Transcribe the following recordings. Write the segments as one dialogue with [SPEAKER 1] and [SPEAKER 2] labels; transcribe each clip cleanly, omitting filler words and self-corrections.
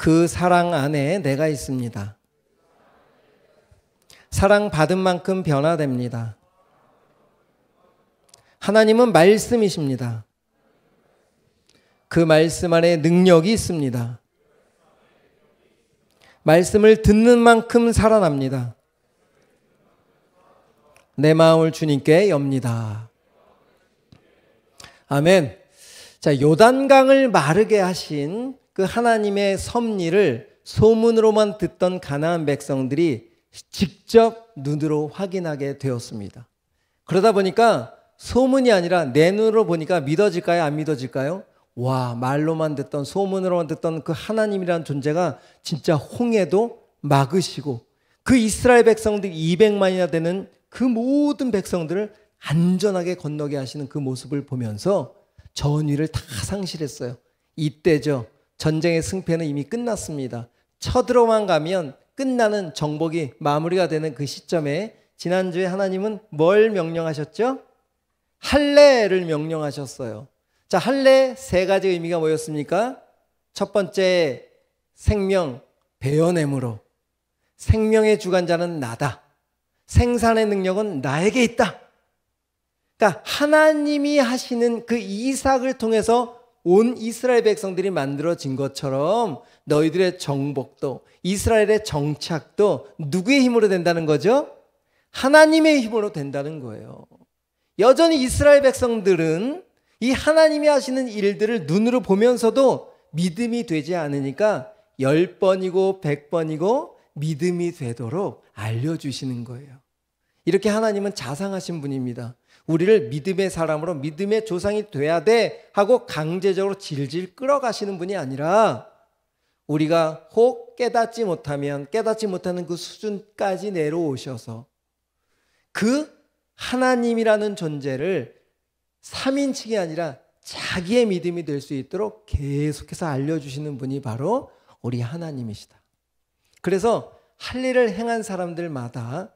[SPEAKER 1] 그 사랑 안에 내가 있습니다. 사랑받은 만큼 변화됩니다. 하나님은 말씀이십니다. 그 말씀 안에 능력이 있습니다. 말씀을 듣는 만큼 살아납니다. 내 마음을 주님께 엽니다. 아멘. 자, 요단강을 마르게 하신 그 하나님의 섭리를 소문으로만 듣던 가나안 백성들이 직접 눈으로 확인하게 되었습니다. 그러다 보니까 소문이 아니라 내 눈으로 보니까 믿어질까요? 안 믿어질까요? 와, 말로만 듣던, 소문으로만 듣던 그 하나님이라는 존재가 진짜 홍해도 막으시고 그 이스라엘 백성들 200만이나 되는 그 모든 백성들을 안전하게 건너게 하시는 그 모습을 보면서 전의를 다 상실했어요. 이때죠. 전쟁의 승패는 이미 끝났습니다. 쳐들어만 가면 끝나는 정복이 마무리가 되는 그 시점에 지난주에 하나님은 뭘 명령하셨죠? 할례를 명령하셨어요. 자, 할례 세 가지 의미가 뭐였습니까? 첫 번째, 생명, 베어냄으로. 생명의 주관자는 나다. 생산의 능력은 나에게 있다. 그러니까 하나님이 하시는 그 이삭을 통해서 온 이스라엘 백성들이 만들어진 것처럼 너희들의 정복도, 이스라엘의 정착도 누구의 힘으로 된다는 거죠? 하나님의 힘으로 된다는 거예요. 여전히 이스라엘 백성들은 이 하나님이 하시는 일들을 눈으로 보면서도 믿음이 되지 않으니까 10번이고 100번이고 믿음이 되도록 알려주시는 거예요. 이렇게 하나님은 자상하신 분입니다. 우리를 믿음의 사람으로 믿음의 조상이 돼야 돼 하고 강제적으로 질질 끌어가시는 분이 아니라 우리가 혹 깨닫지 못하면 깨닫지 못하는 그 수준까지 내려오셔서 그 하나님이라는 존재를 3인칭이 아니라 자기의 믿음이 될 수 있도록 계속해서 알려주시는 분이 바로 우리 하나님이시다. 그래서 할례를 행한 사람들마다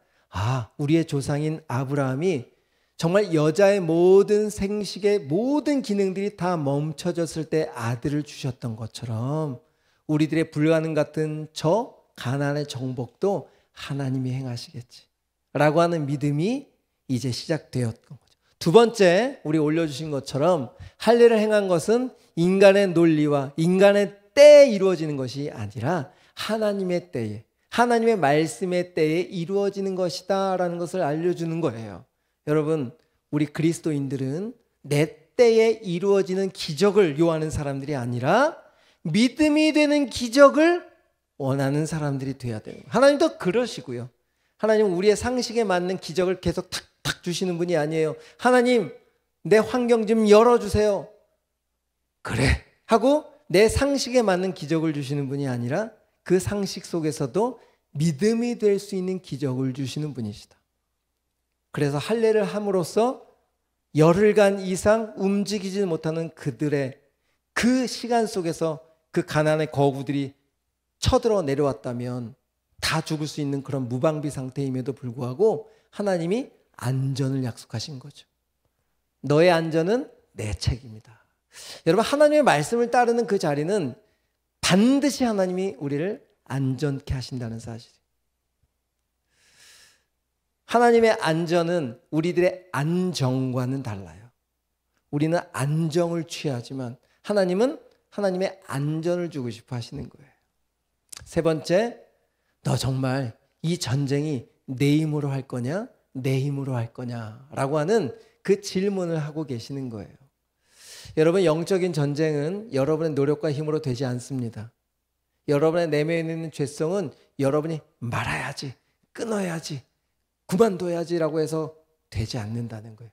[SPEAKER 1] 우리의 조상인 아브라함이 정말 여자의 모든 생식의 모든 기능들이 다 멈춰졌을 때 아들을 주셨던 것처럼 우리들의 불가능 같은 저 가나안의 정복도 하나님이 행하시겠지 라고 하는 믿음이 이제 시작되었던 거죠. 두 번째, 우리 올려주신 것처럼 할례를 행한 것은 인간의 논리와 인간의 때에 이루어지는 것이 아니라 하나님의 때에, 하나님의 말씀의 때에 이루어지는 것이다 라는 것을 알려주는 거예요. 여러분, 우리 그리스도인들은 내 때에 이루어지는 기적을 요하는 사람들이 아니라 믿음이 되는 기적을 원하는 사람들이 돼야 돼요. 하나님도 그러시고요. 하나님은 우리의 상식에 맞는 기적을 계속 탁탁 주시는 분이 아니에요. 하나님, 내 환경 좀 열어주세요. 그래 하고 내 상식에 맞는 기적을 주시는 분이 아니라 그 상식 속에서도 믿음이 될 수 있는 기적을 주시는 분이시다. 그래서 할례를 함으로써 열흘간 이상 움직이지 못하는 그들의 그 시간 속에서 그 가나안의 거구들이 쳐들어 내려왔다면 다 죽을 수 있는 그런 무방비 상태임에도 불구하고 하나님이 안전을 약속하신 거죠. 너의 안전은 내 책임이다. 여러분, 하나님의 말씀을 따르는 그 자리는 반드시 하나님이 우리를 안전케 하신다는 사실. 하나님의 안전은 우리들의 안정과는 달라요. 우리는 안정을 취하지만 하나님은 하나님의 안전을 주고 싶어 하시는 거예요. 세 번째, 너 정말 이 전쟁이 내 힘으로 할 거냐? 내 힘으로 할 거냐? 라고 하는 그 질문을 하고 계시는 거예요. 여러분, 영적인 전쟁은 여러분의 노력과 힘으로 되지 않습니다. 여러분의 내면에 있는 죄성은 여러분이 말아야지, 끊어야지, 그만둬야지라고 해서 되지 않는다는 거예요.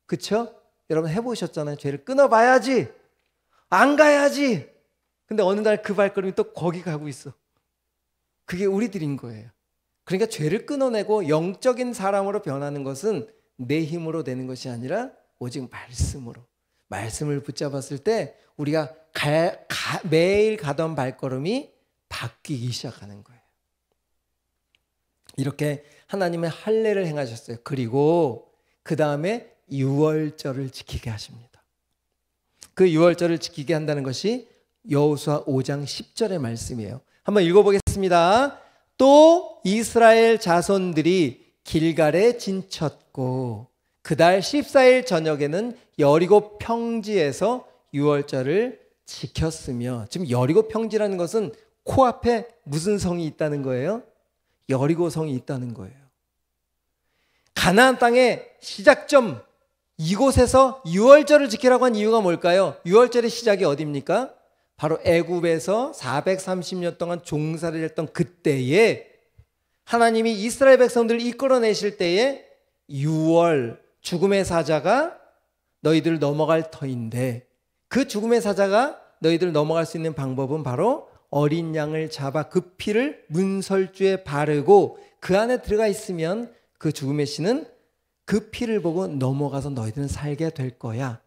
[SPEAKER 1] 그렇죠? 여러분 해보셨잖아요. 죄를 끊어봐야지, 안 가야지. 근데 어느 날 그 발걸음이 또 거기 가고 있어. 그게 우리들인 거예요. 그러니까 죄를 끊어내고 영적인 사람으로 변하는 것은 내 힘으로 되는 것이 아니라 오직 말씀으로. 말씀을 붙잡았을 때 우리가 매일 가던 발걸음이 바뀌기 시작하는 거예요. 이렇게 하나님의 할례를 행하셨어요. 그리고 그 다음에 유월절을 지키게 하십니다. 그 유월절을 지키게 한다는 것이 여호수아 5장 10절의 말씀이에요. 한번 읽어보겠습니다. 또 이스라엘 자손들이 길갈에 진쳤고 그달 14일 저녁에는 여리고 평지에서 유월절을 지켰으며, 지금 여리고 평지라는 것은 코앞에 무슨 성이 있다는 거예요? 여리고 성이 있다는 거예요. 가나안 땅의 시작점, 이곳에서 유월절을 지키라고 한 이유가 뭘까요? 유월절의 시작이 어디입니까? 바로 애굽에서 430년 동안 종살이를 했던 그때에 하나님이 이스라엘 백성들을 이끌어내실 때에 유월, 죽음의 사자가 너희들 넘어갈 터인데, 그 죽음의 사자가 너희들 넘어갈 수 있는 방법은 바로 어린 양을 잡아 그 피를 문설주에 바르고 그 안에 들어가 있으면 그 죽음의 신은 그 피를 보고 넘어가서 너희들은 살게 될 거야.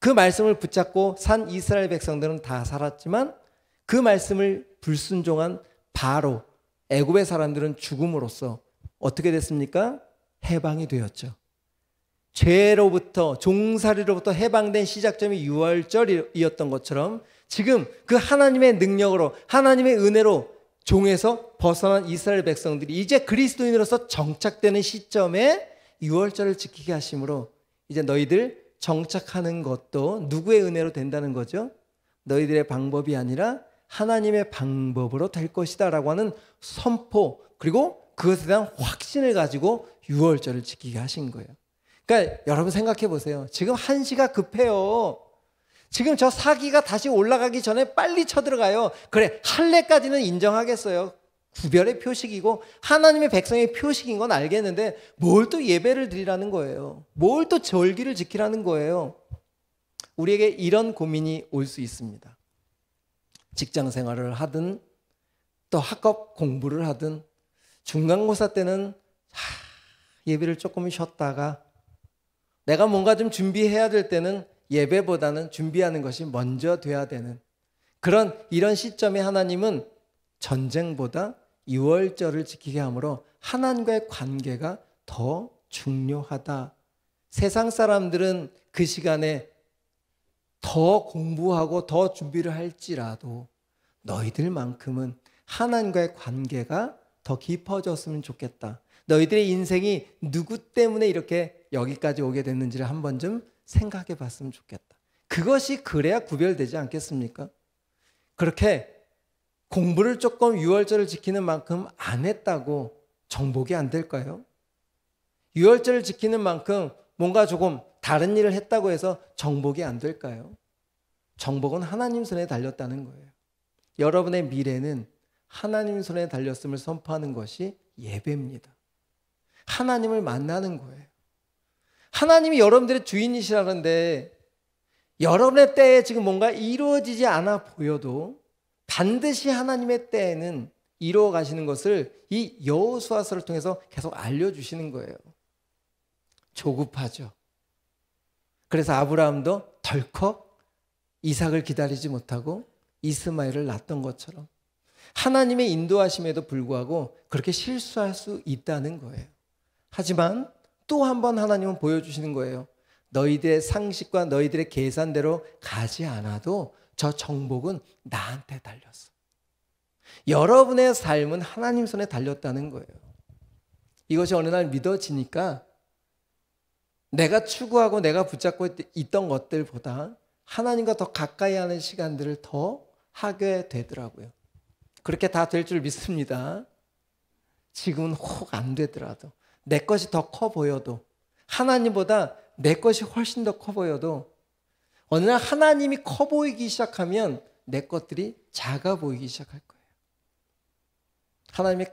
[SPEAKER 1] 그 말씀을 붙잡고 산 이스라엘 백성들은 다 살았지만 그 말씀을 불순종한 바로 애굽의 사람들은 죽음으로써 어떻게 됐습니까? 해방이 되었죠. 죄로부터, 종살이로부터 해방된 시작점이 유월절이었던 것처럼 지금 그 하나님의 능력으로, 하나님의 은혜로 종에서 벗어난 이스라엘 백성들이 이제 그리스도인으로서 정착되는 시점에 유월절을 지키게 하심으로 이제 너희들 정착하는 것도 누구의 은혜로 된다는 거죠? 너희들의 방법이 아니라 하나님의 방법으로 될 것이다 라고 하는 선포, 그리고 그것에 대한 확신을 가지고 유월절을 지키게 하신 거예요. 그러니까 여러분 생각해 보세요. 지금 한시가 급해요. 지금 저 사기가 다시 올라가기 전에 빨리 쳐들어가요. 그래, 할례까지는 인정하겠어요. 구별의 표식이고 하나님의 백성의 표식인 건 알겠는데 뭘 또 예배를 드리라는 거예요. 뭘 또 절기를 지키라는 거예요. 우리에게 이런 고민이 올 수 있습니다. 직장 생활을 하든 또 학업 공부를 하든 중간고사 때는 예배를 조금 쉬었다가 내가 뭔가 좀 준비해야 될 때는 예배보다는 준비하는 것이 먼저 돼야 되는 이런 시점에 하나님은 전쟁보다 유월절을 지키게 함으로 하나님과의 관계가 더 중요하다. 세상 사람들은 그 시간에 더 공부하고 더 준비를 할지라도 너희들만큼은 하나님과의 관계가 더 깊어졌으면 좋겠다. 너희들의 인생이 누구 때문에 이렇게 여기까지 오게 됐는지를 한번 좀 생각해 봤으면 좋겠다. 그것이 그래야 구별되지 않겠습니까? 그렇게 공부를 조금 유월절을 지키는 만큼 안 했다고 정복이 안 될까요? 유월절을 지키는 만큼 뭔가 조금 다른 일을 했다고 해서 정복이 안 될까요? 정복은 하나님 손에 달렸다는 거예요. 여러분의 미래는 하나님 손에 달렸음을 선포하는 것이 예배입니다. 하나님을 만나는 거예요. 하나님이 여러분들의 주인이시라는데 여러분의 때에 지금 뭔가 이루어지지 않아 보여도 반드시 하나님의 때에는 이루어 가시는 것을 이 여호수아서를 통해서 계속 알려주시는 거예요. 조급하죠. 그래서 아브라함도 덜컥 이삭을 기다리지 못하고 이스마엘을 낳았던 것처럼 하나님의 인도하심에도 불구하고 그렇게 실수할 수 있다는 거예요. 하지만 또 한 번 하나님은 보여주시는 거예요. 너희들의 상식과 너희들의 계산대로 가지 않아도 저 정복은 나한테 달렸어. 여러분의 삶은 하나님 손에 달렸다는 거예요. 이것이 어느 날 믿어지니까 내가 추구하고 내가 붙잡고 있던 것들보다 하나님과 더 가까이 하는 시간들을 더 하게 되더라고요. 그렇게 다 될 줄 믿습니다. 지금은 혹 안 되더라도 내 것이 더 커 보여도 하나님보다 내 것이 훨씬 더 커 보여도 어느 날 하나님이 커 보이기 시작하면 내 것들이 작아 보이기 시작할 거예요. 하나님의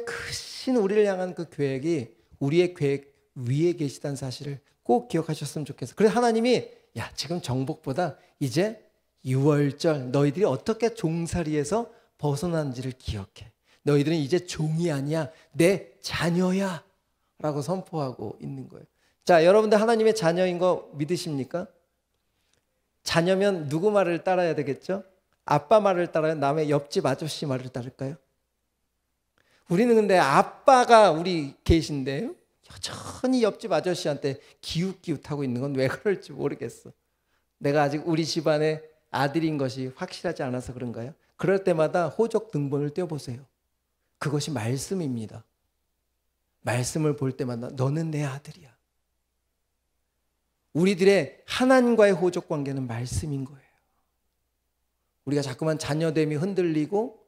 [SPEAKER 1] 크신 우리를 향한 그 계획이 우리의 계획 위에 계시다는 사실을 꼭 기억하셨으면 좋겠어요. 그래서 하나님이 지금 정복보다 이제 유월절 너희들이 어떻게 종살이에서 벗어난지를 기억해. 너희들은 이제 종이 아니야. 내 자녀야 라고 선포하고 있는 거예요. 자, 여러분들 하나님의 자녀인 거 믿으십니까? 자녀면 누구 말을 따라야 되겠죠? 아빠 말을 따라요? 남의 옆집 아저씨 말을 따를까요? 우리는 근데 아빠가 우리 계신데요, 여전히 옆집 아저씨한테 기웃기웃하고 있는 건 왜 그럴지 모르겠어. 내가 아직 우리 집안의 아들인 것이 확실하지 않아서 그런가요? 그럴 때마다 호적 등본을 떼어보세요. 그것이 말씀입니다. 말씀을 볼 때마다 너는 내 아들이야. 우리들의 하나님과의 호적 관계는 말씀인 거예요. 우리가 자꾸만 자녀됨이 흔들리고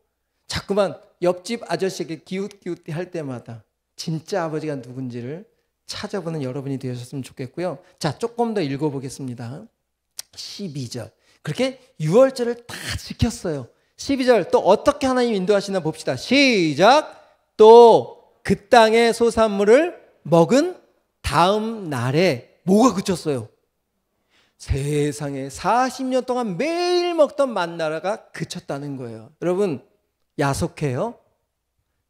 [SPEAKER 1] 자꾸만 옆집 아저씨에게 기웃기웃 할 때마다 진짜 아버지가 누군지를 찾아보는 여러분이 되셨으면 좋겠고요. 자, 조금 더 읽어보겠습니다. 12절. 그렇게 유월절을 다 지켰어요. 12절 또 어떻게 하나님 인도하시나 봅시다. 시작. 또 그 땅의 소산물을 먹은 다음 날에 뭐가 그쳤어요? 세상에 40년 동안 매일 먹던 만나가 그쳤다는 거예요. 여러분 야속해요?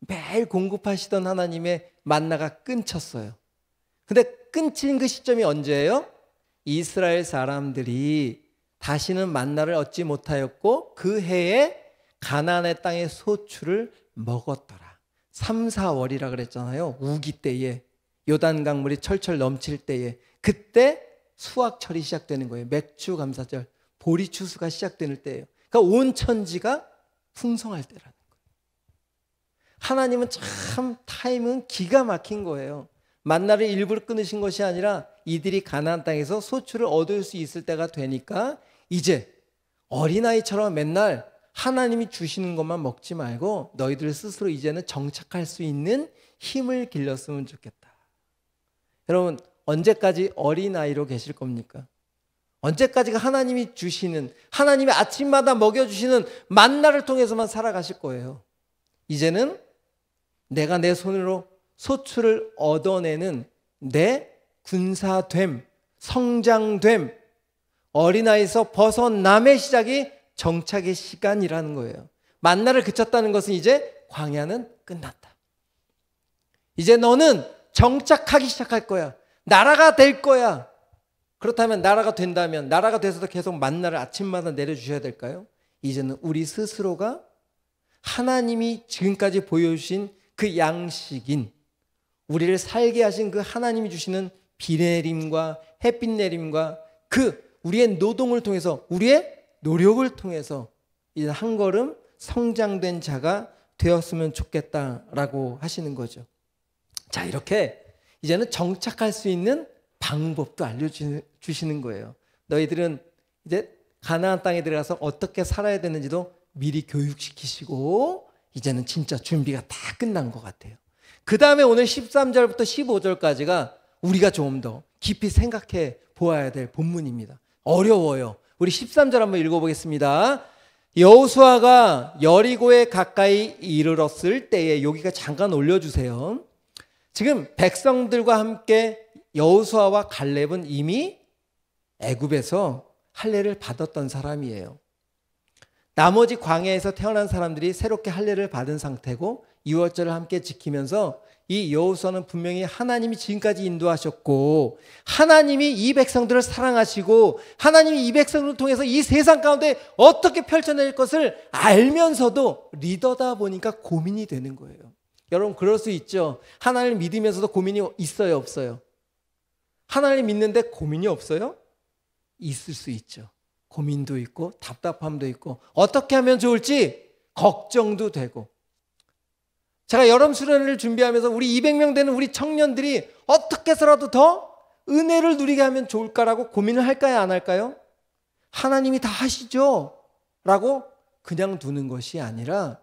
[SPEAKER 1] 매일 공급하시던 하나님의 만나가 끊쳤어요. 근데 끊긴 그 시점이 언제예요? 이스라엘 사람들이 다시는 만나를 얻지 못하였고 그 해에 가나안의 땅의 소출을 먹었더라. 3, 4월이라 그랬잖아요. 우기 때에 요단 강물이 철철 넘칠 때에 그때 수확철이 시작되는 거예요. 맥주 감사절, 보리 추수가 시작되는 때예요. 그러니까 온 천지가 풍성할 때라는 거예요. 하나님은 참 타이밍은 기가 막힌 거예요. 만나를 일부러 끊으신 것이 아니라 이들이 가나안 땅에서 소출을 얻을 수 있을 때가 되니까 이제 어린아이처럼 맨날 하나님이 주시는 것만 먹지 말고 너희들 스스로 이제는 정착할 수 있는 힘을 길렀으면 좋겠다. 여러분 언제까지 어린아이로 계실 겁니까? 언제까지가 하나님이 주시는, 하나님이 아침마다 먹여주시는 만나를 통해서만 살아가실 거예요. 이제는 내가 내 손으로 소출을 얻어내는 내 군사됨, 성장됨, 어린아이에서 벗어남의 시작이 정착의 시간이라는 거예요. 만나를 그쳤다는 것은 이제 광야는 끝났다. 이제 너는 정착하기 시작할 거야. 나라가 될 거야. 그렇다면 나라가 된다면 나라가 돼서도 계속 만나를 아침마다 내려주셔야 될까요? 이제는 우리 스스로가 하나님이 지금까지 보여주신 그 양식인 우리를 살게 하신 그 하나님이 주시는 비 내림과 햇빛 내림과 그 우리의 노동을 통해서 우리의 노력을 통해서 이제 한 걸음 성장된 자가 되었으면 좋겠다라고 하시는 거죠. 자, 이렇게 이제는 정착할 수 있는 방법도 알려주시는 거예요. 너희들은 이제 가나안 땅에 들어가서 어떻게 살아야 되는지도 미리 교육시키시고 이제는 진짜 준비가 다 끝난 것 같아요. 그 다음에 오늘 13절부터 15절까지가 우리가 좀 더 깊이 생각해 보아야 될 본문입니다. 어려워요. 우리 13절 한번 읽어보겠습니다. 여호수아가 여리고에 가까이 이르렀을 때에, 여기가 잠깐 올려주세요. 지금 백성들과 함께 여호수아와 갈렙은 이미 애굽에서 할례를 받았던 사람이에요. 나머지 광야에서 태어난 사람들이 새롭게 할례를 받은 상태고 유월절을 함께 지키면서 이 여호수아는 분명히 하나님이 지금까지 인도하셨고 하나님이 이 백성들을 사랑하시고 하나님이 이 백성들을 통해서 이 세상 가운데 어떻게 펼쳐낼 것을 알면서도 리더다 보니까 고민이 되는 거예요. 여러분 그럴 수 있죠. 하나님을 믿으면서도 고민이 있어요, 없어요? 하나님을 믿는데 고민이 없어요? 있을 수 있죠. 고민도 있고 답답함도 있고 어떻게 하면 좋을지 걱정도 되고. 제가 여름 수련회를 준비하면서 우리 200명 되는 우리 청년들이 어떻게 해서라도 더 은혜를 누리게 하면 좋을까라고 고민을 할까요, 안 할까요? 하나님이 다 하시죠 라고 그냥 두는 것이 아니라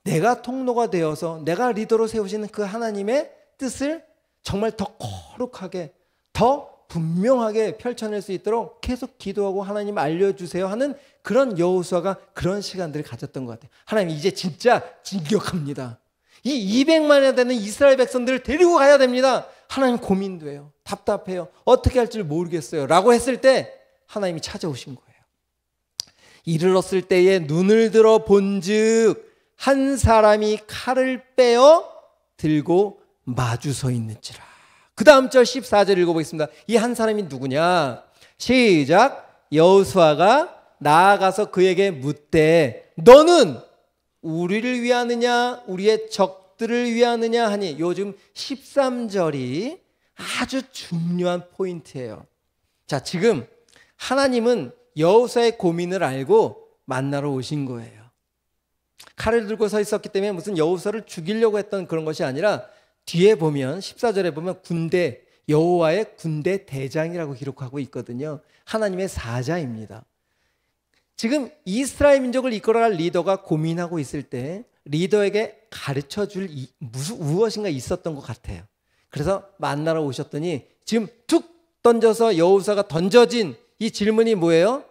[SPEAKER 1] 내가 통로가 되어서 내가 리더로 세우시는 그 하나님의 뜻을 정말 더 거룩하게 더 분명하게 펼쳐낼 수 있도록 계속 기도하고 하나님 알려주세요 하는 그런 여호수아가 그런 시간들을 가졌던 것 같아요. 하나님 이제 진짜 진격합니다. 이 200만이나 되는 이스라엘 백성들을 데리고 가야 됩니다. 하나님 고민도 해요. 답답해요. 어떻게 할지 모르겠어요 라고 했을 때 하나님이 찾아오신 거예요. 이르렀을 때에 눈을 들어 본즉 한 사람이 칼을 빼어 들고 마주 서 있는지라. 그 다음 절 14절 읽어보겠습니다. 이 한 사람이 누구냐? 시작. 여호수아가 나아가서 그에게 묻되 너는 우리를 위하느냐 우리의 적들을 위하느냐 하니, 요즘 13절이 아주 중요한 포인트예요. 자, 지금 하나님은 여호수아의 고민을 알고 만나러 오신 거예요. 칼을 들고 서 있었기 때문에 무슨 여호수아를 죽이려고 했던 그런 것이 아니라 뒤에 보면 14절에 보면 군대, 여호와의 군대 대장이라고 기록하고 있거든요. 하나님의 사자입니다. 지금 이스라엘 민족을 이끌어갈 리더가 고민하고 있을 때 리더에게 가르쳐 줄 무엇인가 있었던 것 같아요. 그래서 만나러 오셨더니 지금 툭 던져서 여호수아가 던져진 이 질문이 뭐예요?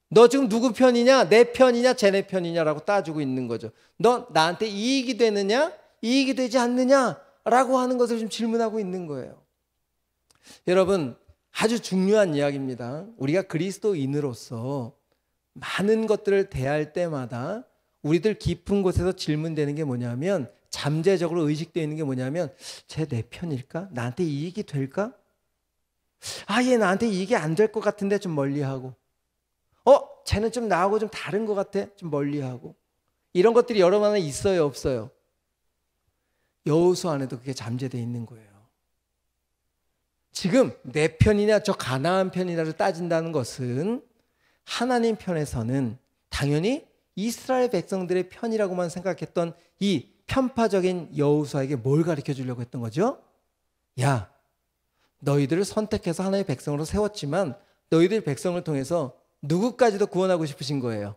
[SPEAKER 1] 너 지금 누구 편이냐? 내 편이냐? 쟤네 편이냐라고 따지고 있는 거죠. 너 나한테 이익이 되느냐? 이익이 되지 않느냐? 라고 하는 것을 지금 질문하고 있는 거예요. 여러분, 아주 중요한 이야기입니다. 우리가 그리스도인으로서 많은 것들을 대할 때마다 우리들 깊은 곳에서 질문되는 게 뭐냐면, 잠재적으로 의식되어 있는 게 뭐냐면, 쟤 내 편일까? 나한테 이익이 될까? 얘 나한테 이익이 안 될 것 같은데 좀 멀리하고, 쟤는 좀 나하고 좀 다른 것 같아, 좀 멀리하고. 이런 것들이 여러 번 있어요, 없어요? 여호수아 안에도 그게 잠재되어 있는 거예요. 지금 내 편이냐 저 가나안 편이냐를 따진다는 것은 하나님 편에서는 당연히 이스라엘 백성들의 편이라고만 생각했던 이 편파적인 여호수아에게 뭘 가르쳐 주려고 했던 거죠? 야, 너희들을 선택해서 하나님의 백성으로 세웠지만 너희들 백성을 통해서 누구까지도 구원하고 싶으신 거예요.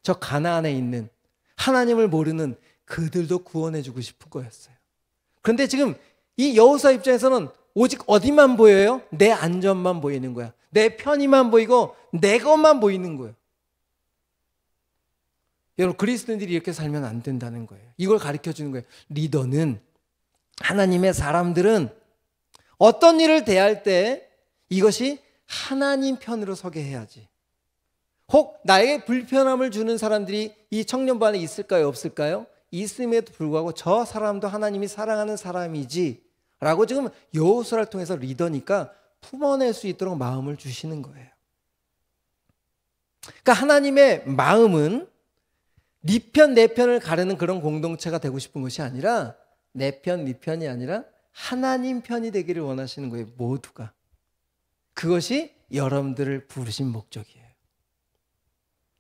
[SPEAKER 1] 저 가나안에 있는 하나님을 모르는 그들도 구원해 주고 싶은 거였어요. 그런데 지금 이 여호수아 입장에서는 오직 어디만 보여요? 내 안전만 보이는 거야. 내 편의만 보이고 내 것만 보이는 거예요. 여러분, 그리스도인들이 이렇게 살면 안 된다는 거예요. 이걸 가르쳐 주는 거예요. 리더는, 하나님의 사람들은 어떤 일을 대할 때 이것이 하나님 편으로 서게 해야지. 혹 나에게 불편함을 주는 사람들이 이 청년부 안에 있을까요? 없을까요? 있음에도 불구하고 저 사람도 하나님이 사랑하는 사람이지 라고 지금 여호수아를 통해서 리더니까 품어낼 수 있도록 마음을 주시는 거예요. 그러니까 하나님의 마음은 네 편, 내 편을 가르는 그런 공동체가 되고 싶은 것이 아니라 내 편, 네 편이 아니라 하나님 편이 되기를 원하시는 거예요. 모두가. 그것이 여러분들을 부르신 목적이에요.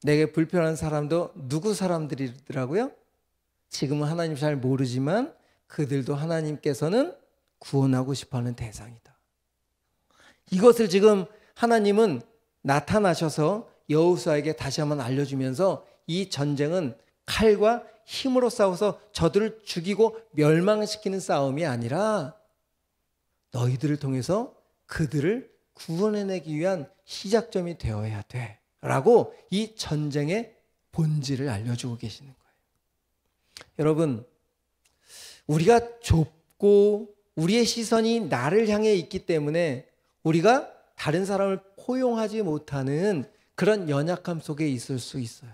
[SPEAKER 1] 내게 불편한 사람도 누구 사람들이더라고요? 지금은 하나님 잘 모르지만 그들도 하나님께서는 구원하고 싶어하는 대상이다. 이것을 지금 하나님은 나타나셔서 여호수아에게 다시 한번 알려주면서 이 전쟁은 칼과 힘으로 싸워서 저들을 죽이고 멸망시키는 싸움이 아니라 너희들을 통해서 그들을 구원해내기 위한 시작점이 되어야 돼 라고 이 전쟁의 본질을 알려주고 계시는 거예요. 여러분, 우리가 좁고 우리의 시선이 나를 향해 있기 때문에 우리가 다른 사람을 포용하지 못하는 그런 연약함 속에 있을 수 있어요.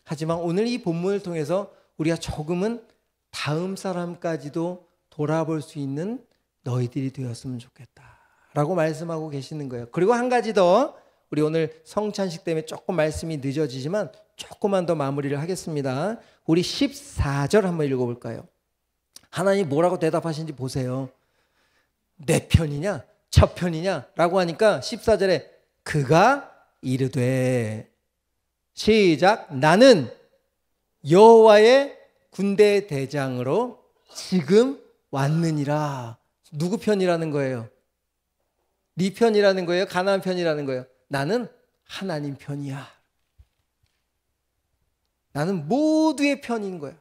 [SPEAKER 1] 하지만 오늘 이 본문을 통해서 우리가 조금은 다음 사람까지도 돌아볼 수 있는 너희들이 되었으면 좋겠다라고 말씀하고 계시는 거예요. 그리고 한 가지 더, 우리 오늘 성찬식 때문에 조금 말씀이 늦어지지만 조금만 더 마무리를 하겠습니다. 우리 14절 한번 읽어볼까요? 하나님 뭐라고 대답하시는지 보세요. 내 편이냐 저 편이냐 라고 하니까 14절에 그가 이르되, 시작, 나는 여호와의 군대 대장으로 지금 왔느니라. 누구 편이라는 거예요? 네 편이라는 거예요? 가나안 편이라는 거예요? 나는 하나님 편이야. 나는 모두의 편인 거야.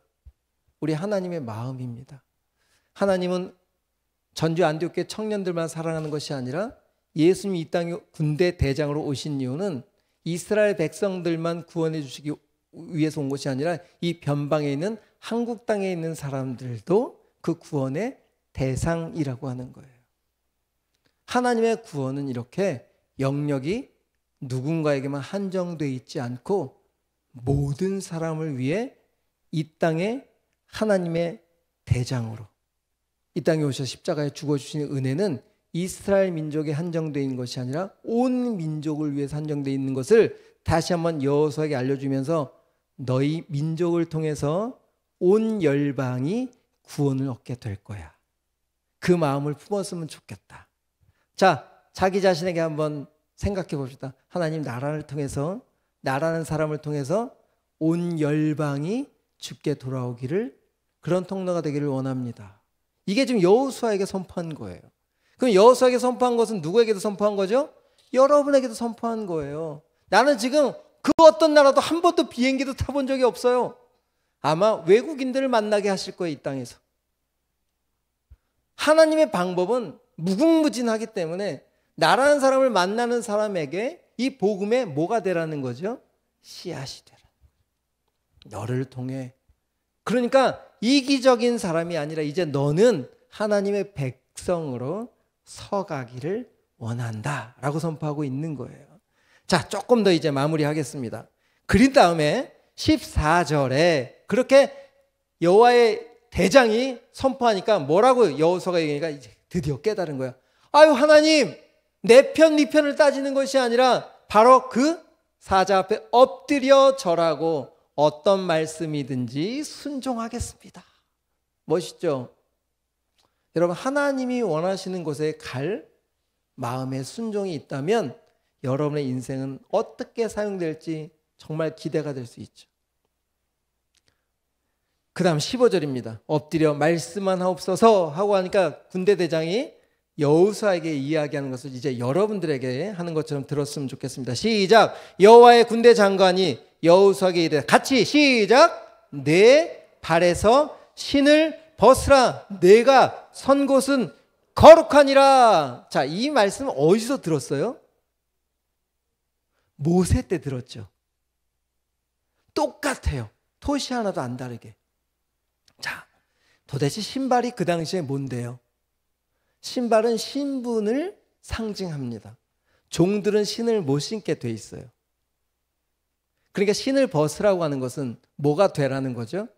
[SPEAKER 1] 우리 하나님의 마음입니다. 하나님은 전주 안디옥교회 청년들만 사랑하는 것이 아니라 예수님이 이 땅에 군대 대장으로 오신 이유는 이스라엘 백성들만 구원해 주시기 위해서 온 것이 아니라 이 변방에 있는 한국 땅에 있는 사람들도 그 구원의 대상이라고 하는 거예요. 하나님의 구원은 이렇게 영역이 누군가에게만 한정되어 있지 않고 모든 사람을 위해 이 땅에 하나님의 대장으로 이 땅에 오셔서 십자가에 죽어주시는 은혜는 이스라엘 민족에 한정되어 있는 것이 아니라 온 민족을 위해서 한정되어 있는 것을 다시 한번 여호수아에게 알려주면서 너희 민족을 통해서 온 열방이 구원을 얻게 될 거야. 그 마음을 품었으면 좋겠다. 자, 자기 자신에게 한번 생각해 봅시다. 하나님, 나라는 사람을 통해서 온 열방이 주께 돌아오기를, 그런 통로가 되기를 원합니다. 이게 지금 여호수아에게 선포한 거예요. 그럼 여호수아에게 선포한 것은 누구에게도 선포한 거죠? 여러분에게도 선포한 거예요. 나는 지금 그 어떤 나라도 한 번도 비행기도 타본 적이 없어요. 아마 외국인들을 만나게 하실 거예요, 이 땅에서. 하나님의 방법은 무궁무진하기 때문에 나라는 사람을 만나는 사람에게 이 복음의 뭐가 되라는 거죠? 씨앗이 되라. 너를 통해. 그러니까 이기적인 사람이 아니라 이제 너는 하나님의 백성으로 서가기를 원한다 라고 선포하고 있는 거예요. 자, 조금 더 이제 마무리하겠습니다. 그린 다음에 14절에 그렇게 여호와의 대장이 선포하니까 뭐라고 여호수아가 얘기하니까 이제 드디어 깨달은 거야. 아유, 하나님, 내 편, 네 편을 따지는 것이 아니라 바로 그 사자 앞에 엎드려 절하고 어떤 말씀이든지 순종하겠습니다. 멋있죠? 여러분, 하나님이 원하시는 곳에 갈 마음의 순종이 있다면 여러분의 인생은 어떻게 사용될지 정말 기대가 될 수 있죠. 그 다음 15절입니다. 엎드려 말씀만 하옵소서 하고 하니까 군대 대장이 여호수아에게 이야기하는 것을 이제 여러분들에게 하는 것처럼 들었으면 좋겠습니다. 시작. 여호와의 군대 장관이 여호수아에게 이르되, 같이 시작. 내 발에서 신을 벗으라. 내가 선 곳은 거룩하니라. 자, 이 말씀 어디서 들었어요? 모세 때 들었죠. 똑같아요. 토시 하나도 안 다르게. 자, 도대체 신발이 그 당시에 뭔데요? 신발은 신분을 상징합니다. 종들은 신을 못 신게 돼 있어요. 그러니까 신을 벗으라고 하는 것은 뭐가 되라는 거죠?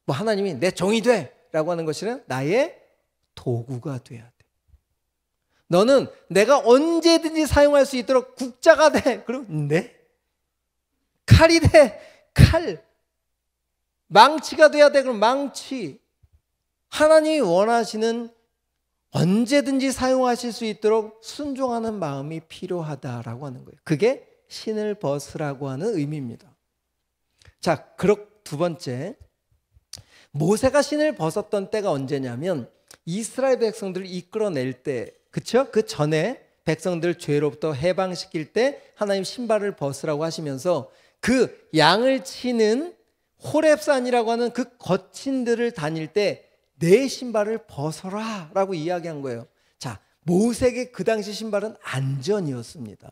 [SPEAKER 1] 뭐 하나님이 내 종이 돼 라고 하는 것이란 나의 도구가 돼야 돼. 너는 내가 언제든지 사용할 수 있도록 국자가 돼. 그럼 네? 칼이 돼. 칼. 망치가 돼야 돼. 그럼 망치. 하나님이 원하시는 언제든지 사용하실 수 있도록 순종하는 마음이 필요하다라고 하는 거예요. 그게 신을 벗으라고 하는 의미입니다. 자, 그럼 두 번째, 모세가 신을 벗었던 때가 언제냐면 이스라엘 백성들을 이끌어낼 때, 그렇죠? 그 전에 백성들 죄로부터 해방시킬 때 하나님 신발을 벗으라고 하시면서 그 양을 치는 호렙산이라고 하는 그 거친들을 다닐 때 내 신발을 벗어라 라고 이야기한 거예요. 자, 모세에게 그 당시 신발은 안전이었습니다.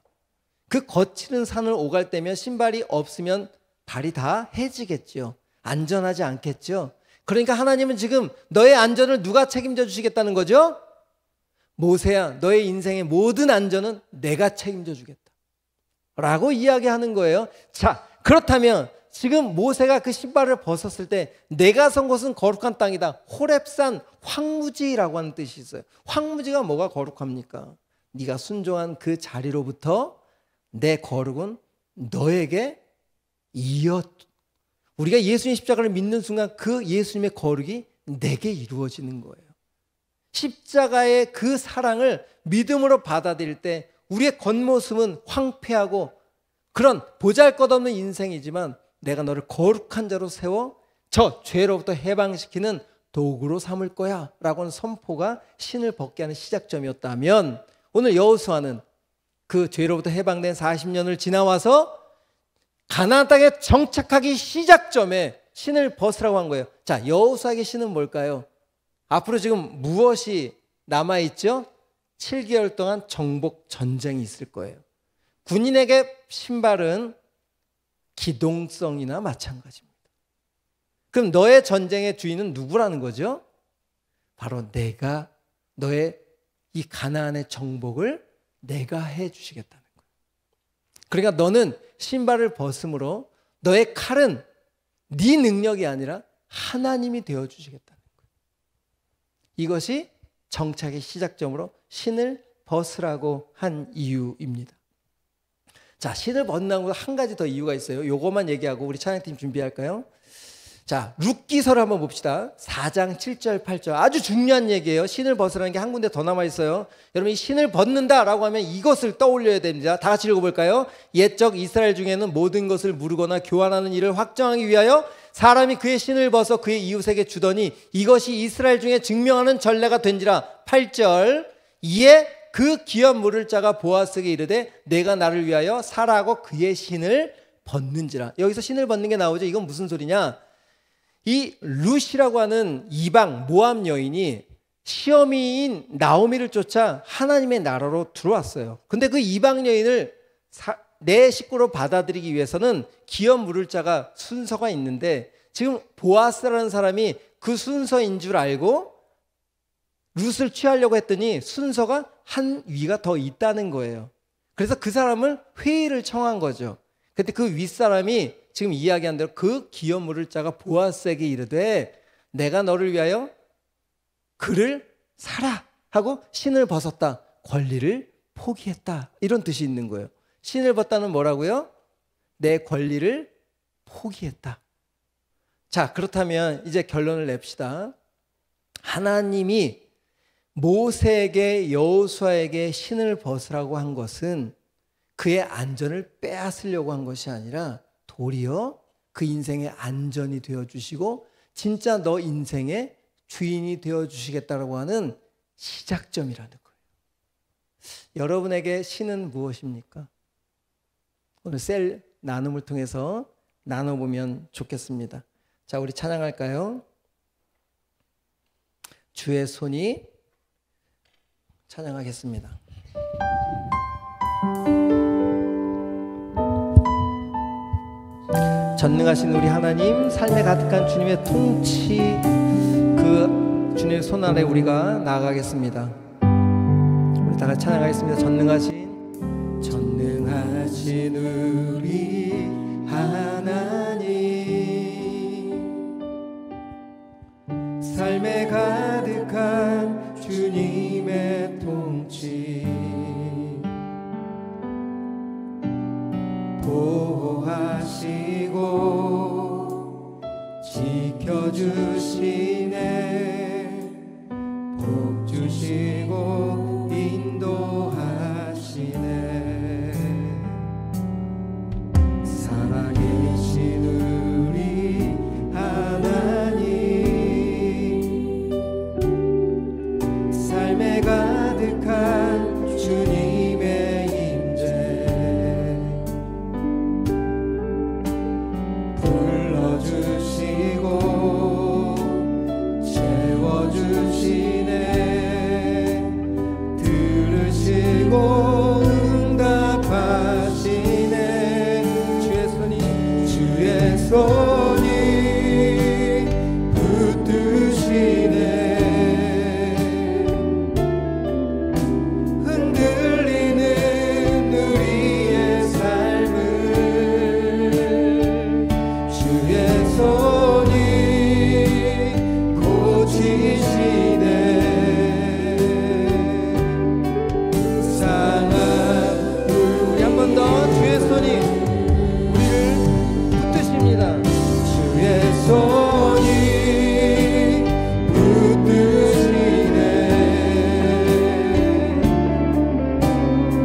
[SPEAKER 1] 그 거치는 산을 오갈 때면 신발이 없으면 발이 다 해지겠죠. 안전하지 않겠죠. 그러니까 하나님은 지금 너의 안전을 누가 책임져 주시겠다는 거죠? 모세야, 너의 인생의 모든 안전은 내가 책임져 주겠다 라고 이야기하는 거예요. 자, 그렇다면 지금 모세가 그 신발을 벗었을 때 내가 선 곳은 거룩한 땅이다. 호렙산 황무지라고 하는 뜻이 있어요. 황무지가 뭐가 거룩합니까? 네가 순종한 그 자리로부터 내 거룩은 너에게 우리가 예수님 십자가를 믿는 순간 그 예수님의 거룩이 내게 이루어지는 거예요. 십자가의 그 사랑을 믿음으로 받아들일 때 우리의 겉모습은 황폐하고 그런 보잘것없는 인생이지만 내가 너를 거룩한 자로 세워 저 죄로부터 해방시키는 도구로 삼을 거야 라고 하는 선포가 신을 벗게 하는 시작점이었다면 오늘 여호수아는 그 죄로부터 해방된 40년을 지나와서 가나안 땅에 정착하기 시작점에 신을 벗으라고 한 거예요. 자, 여호수아에게 신은 뭘까요? 앞으로 지금 무엇이 남아있죠? 7개월 동안 정복 전쟁이 있을 거예요. 군인에게 신발은 기동성이나 마찬가지입니다. 그럼 너의 전쟁의 주인은 누구라는 거죠? 바로 내가 너의 이 가나안의 정복을 내가 해 주시겠다는 거예요. 그러니까 너는 신발을 벗음으로 너의 칼은 네 능력이 아니라 하나님이 되어 주시겠다는 거예요. 이것이 정착의 시작점으로 신을 벗으라고 한 이유입니다. 자, 신을 벗는다는 한 가지 더 이유가 있어요. 요것만 얘기하고 우리 찬양팀 준비할까요? 자, 룻기서를 한번 봅시다. 4장 7절 8절 아주 중요한 얘기예요. 신을 벗으라는 게 한 군데 더 남아 있어요. 여러분, 이 신을 벗는다라고 하면 이것을 떠올려야 됩니다. 다 같이 읽어볼까요? 옛적 이스라엘 중에는 모든 것을 무르거나 교환하는 일을 확정하기 위하여 사람이 그의 신을 벗어 그의 이웃에게 주더니 이것이 이스라엘 중에 증명하는 전례가 된지라. 8절 이에 그 기업 물을 자가 보아스에게 이르되 내가 나를 위하여 사라고 그의 신을 벗는지라. 여기서 신을 벗는 게 나오죠. 이건 무슨 소리냐? 이 룻이라고 하는 이방 모압 여인이 시어미인 나오미를 쫓아 하나님의 나라로 들어왔어요. 근데 그 이방 여인을 내 식구로 받아들이기 위해서는 기업 물을 자가 순서가 있는데 지금 보아스라는 사람이 그 순서인 줄 알고 룻을 취하려고 했더니 순서가 한 위가 더 있다는 거예요. 그래서 그 사람을 회의를 청한 거죠. 그때 그 윗사람이 지금 이야기한 대로 그 기업 물을 자가 보아스에게 이르되 내가 너를 위하여 그를 사라 하고 신을 벗었다. 권리를 포기했다. 이런 뜻이 있는 거예요. 신을 벗다는 뭐라고요? 내 권리를 포기했다. 자, 그렇다면 이제 결론을 냅시다. 하나님이 모세에게 여호수아에게 신을 벗으라고 한 것은 그의 안전을 빼앗으려고 한 것이 아니라 도리어 그 인생의 안전이 되어주시고 진짜 너 인생의 주인이 되어주시겠다라고 하는 시작점이라는 거예요. 여러분에게 신은 무엇입니까? 오늘 셀 나눔을 통해서 나눠보면 좋겠습니다. 자, 우리 찬양할까요? 주의 손이 찬양하겠습니다. 전능하신 우리 하나님, 삶에 가득한 주님의 통치, 그 주님의 손 아래 우리가 나아가겠습니다. 우리 다 같이 찬양하겠습니다. 전능하신 우리 하나님, 삶에 가득한 주님의 통치, 보호하시고 지켜주시네, 복 주시고 인도하시네. 살아계신 우리 하나님, 삶에 가득한 주님의 손이 붙드시네, 흔들리는 우리의 삶을 주의 손이 고치시네. 상한 우리 한 번 더 주의 손이 주의 손이 붙드시네,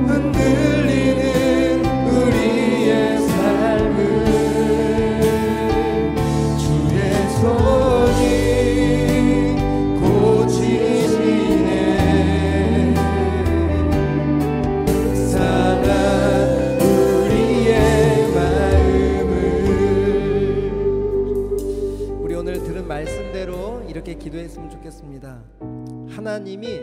[SPEAKER 1] 흔들리는 우리의 삶을 주의 손이 고치시네. 상한 우리의 오늘 들은 말씀대로 이렇게 기도했으면 좋겠습니다. 하나님이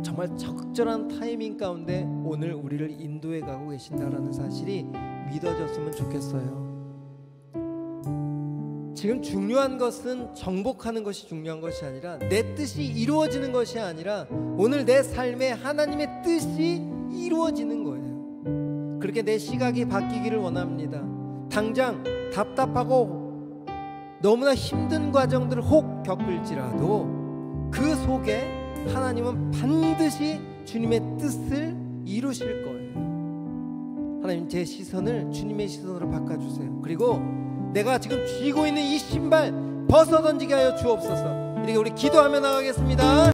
[SPEAKER 1] 정말 적절한 타이밍 가운데 오늘 우리를 인도해 가고 계신다라는 사실이 믿어졌으면 좋겠어요. 지금 중요한 것은 정복하는 것이 중요한 것이 아니라 내 뜻이 이루어지는 것이 아니라 오늘 내 삶에 하나님의 뜻이 이루어지는 거예요. 그렇게 내 시각이 바뀌기를 원합니다. 당장 답답하고 너무나 힘든 과정들을 혹 겪을지라도 그 속에 하나님은 반드시 주님의 뜻을 이루실 거예요. 하나님, 제 시선을 주님의 시선으로 바꿔주세요. 그리고 내가 지금 쥐고 있는 이 신발 벗어 던지게 하여 주옵소서. 이렇게 우리 기도하며 나가겠습니다.